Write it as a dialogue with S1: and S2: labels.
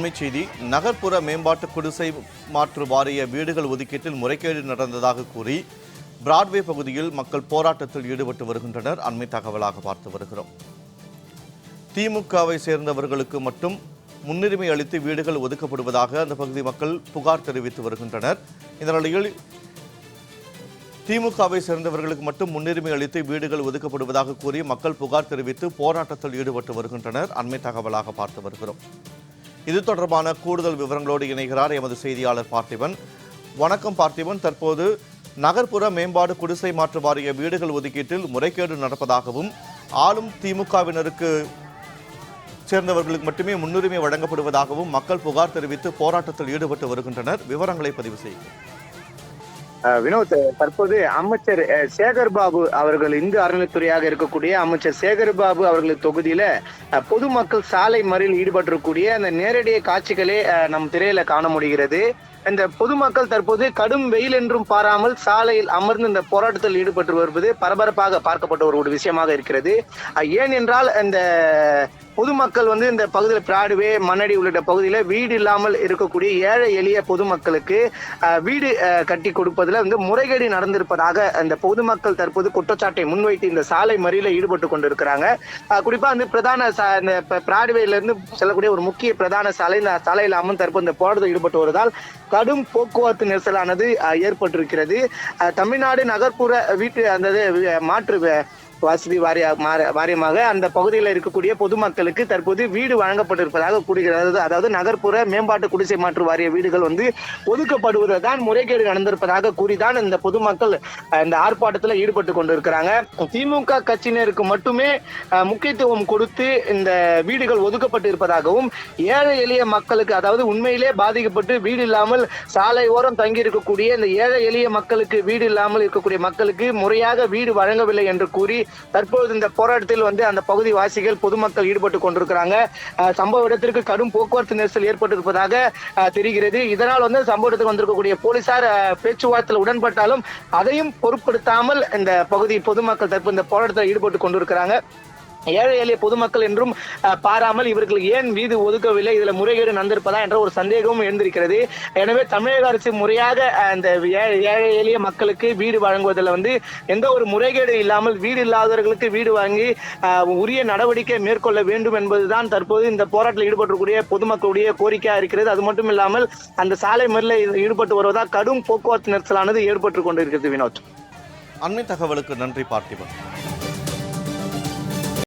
S1: அண்மைச் செய்தி. நகர்ப்புற மேம்பாட்டு குடிசை மாற்று வாரிய வீடுகள் ஒதுக்கீட்டில் முறைகேடு நடந்ததாக கூறி பிராட்வே பகுதியில் மக்கள் போராட்டத்தில் ஈடுபட்டு வருகின்றனர். அண்மை தகவலாக பார்த்து வருகிறோம். திமுகவை சேர்ந்தவர்களுக்கு மட்டும் முன்னுரிமை அளித்து வீடுகள் ஒதுக்கப்படுவதாக அந்த பகுதி மக்கள் புகார் தெரிவித்து வருகின்றனர். இந்த நிலையில் திமுகவை சேர்ந்தவர்களுக்கு மட்டும் முன்னுரிமை அளித்து வீடுகள் ஒதுக்கப்படுவதாக கூறி மக்கள் புகார் தெரிவித்து போராட்டத்தில் ஈடுபட்டு வருகின்றனர். அண்மை தகவலாக பார்த்து வருகிறோம். இது தொடர்பான கூடுதல் விவரங்களோடு இணைகிறார் எமது செய்தியாளர் பார்த்திபன். வணக்கம் பார்த்திபன். தற்போது நகர்ப்புற மேம்பாடு குடிசை மாற்று வாரிய வீடுகள் ஒதுக்கீட்டில் முறைகேடு நடப்பதாகவும் ஆளும் திமுகவினருக்கு சேர்ந்தவர்களுக்கு மட்டுமே முன்னுரிமை வழங்கப்படுவதாகவும் மக்கள் புகார் தெரிவித்து போராட்டத்தில் ஈடுபட்டு வருகின்றனர். விவரங்களை பதிவு செய்யுங்கள்.
S2: வினோத், தற்போது அமைச்சர் சேகர்பாபு அவர்கள் இந்து அறநிலைத்துறையாக இருக்கக்கூடிய அமைச்சர் சேகர்பாபு அவர்கள் தொகுதியில பொதுமக்கள் சாலை மறியலில் ஈடுபட்டிருக்கக்கூடிய அந்த நேரடி காட்சிகளே நம் திரையில காண முடிகிறது. இந்த பொதுமக்கள் தற்போது கடும் வெயில் என்றும் பாராமல் சாலையில் அமர்ந்து இந்த போராட்டத்தில் ஈடுபட்டு வருவது பரபரப்பாக பார்க்கப்பட்ட ஒரு விஷயமாக இருக்கிறது. ஏன் என்றால் இந்த பொதுமக்கள் இந்த பகுதியில் பிராடுவே மண்ணடி உள்ளிட்ட பகுதியில வீடு இல்லாமல் இருக்கக்கூடிய ஏழை எளிய பொதுமக்களுக்கு வீடு கட்டி கொடுப்பதில் முறைகேடு நடந்திருப்பதாக அந்த பொதுமக்கள் தற்போது குற்றச்சாட்டை முன்வைத்து இந்த சாலை மறியல ஈடுபட்டு கொண்டிருக்கிறாங்க. குறிப்பா பிரதான இந்த பிராடுவேல இருந்து செல்லக்கூடிய ஒரு முக்கிய பிரதான சாலை, இந்த சாலையில் அமர்ந்து தற்போது இந்த போராட்டத்தில் ஈடுபட்டு வருவதால் கடும் போக்குவரத்து நெரிசலானது ஏற்பட்டிருக்கிறது. தமிழ்நாடு நகர்ப்புற வீட்டு அந்த மாற்று வசதி வாரியமாக அந்த பகுதியில் இருக்கக்கூடிய பொதுமக்களுக்கு தற்போது வீடு வழங்கப்பட்டிருப்பதாக கூறுகிறது. அதாவது நகர்ப்புற மேம்பாட்டு குடிசை மாற்று வாரிய வீடுகள் ஒதுக்கப்படுவதுதான் முறைகேடு நடந்திருப்பதாக கூறிதான் இந்த பொதுமக்கள் இந்த ஆர்ப்பாட்டத்தில் ஈடுபட்டு கொண்டிருக்கிறாங்க. திமுக கட்சியினருக்கு மட்டுமே முக்கியத்துவம் கொடுத்து இந்த வீடுகள் ஒதுக்கப்பட்டு இருப்பதாகவும் ஏழை எளிய மக்களுக்கு, அதாவது உண்மையிலே பாதிக்கப்பட்டு வீடு இல்லாமல் சாலை ஓரம் தங்கி இருக்கக்கூடிய இந்த ஏழை எளிய மக்களுக்கு, வீடு இல்லாமல் இருக்கக்கூடிய மக்களுக்கு முறையாக வீடு வழங்கவில்லை என்று கூறி தற்போது இந்த போராட்டத்தில் அந்த பகுதி வாசிகள் பொதுமக்கள் ஈடுபட்டு கொண்டிருக்கிறாங்க. சம்பவ இடத்திற்கு கடும் போக்குவரத்து நெரிசல் ஏற்பட்டிருப்பதாக தெரிகிறது. இதனால் சம்பவ இடத்துக்கு வந்திருக்கக்கூடிய போலீசார் பேச்சுவார்த்தையில் உடன்பட்டாலும் அதையும் பொருட்படுத்தாமல் இந்த பகுதி பொதுமக்கள் தற்போது இந்த போராட்டத்தில் ஈடுபட்டு கொண்டிருக்கிறாங்க. ஏழை எளிய பொதுமக்கள் என்றும் பாராமல் இவர்களுக்கு ஏன் வீடு ஒதுக்கவில்லை, இதுல முறைகேடு நடந்திருப்பதா என்ற ஒரு சந்தேகமும் எழுந்திருக்கிறது. எனவே தமிழக அரசு முறையாக அந்த ஏழை எளிய மக்களுக்கு வீடு வழங்குவதில் எந்த ஒரு முறைகேடு இல்லாமல் வீடு இல்லாதவர்களுக்கு வீடு வாங்கி உரிய நடவடிக்கை மேற்கொள்ள வேண்டும் என்பதுதான் தற்போது இந்த போராட்டத்தில் ஈடுபட்டிருக்கூடிய பொதுமக்களுடைய கோரிக்கையா இருக்கிறது. அது மட்டும் இல்லாமல் அந்த சாலை மறியலில் ஈடுபட்டு வருவதால் கடும் போக்குவரத்து நெரிசலானது ஏற்பட்டு கொண்டிருக்கிறது. வினோத்,
S1: அண்மை தகவலுக்கு நன்றி பார்த்திபன்.